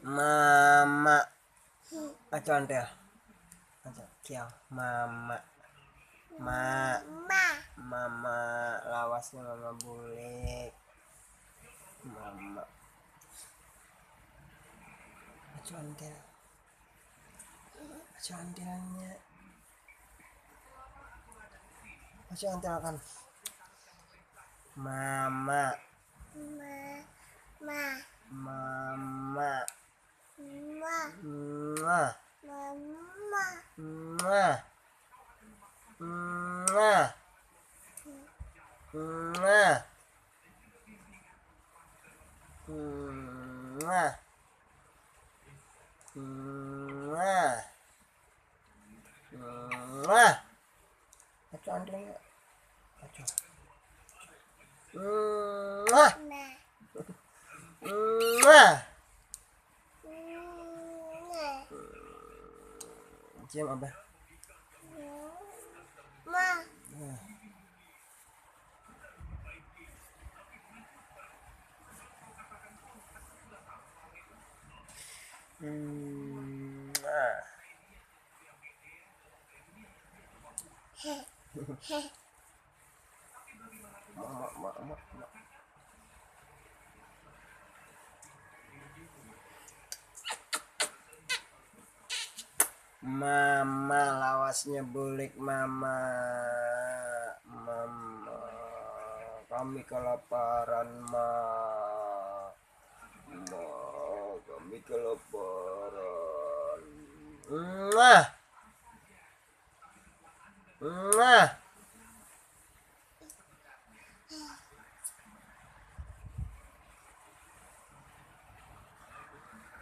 Mama. Aja ontel. Aja kiau. Mama. Mama. Lawasnya mama bulik. Mama. Aja ontel. Aja ontelnya. Aja ontel kan. Mama. Mama. Mwah. Mwah. Mwah. Mwah. Mwah. Mwah. Mwah. Aja ontelnya. Aja. Mwah. Mwah. Cium abah. Mama lawasnya bulik mama. Mama kami kelaparan kami kelaparan. Mwah.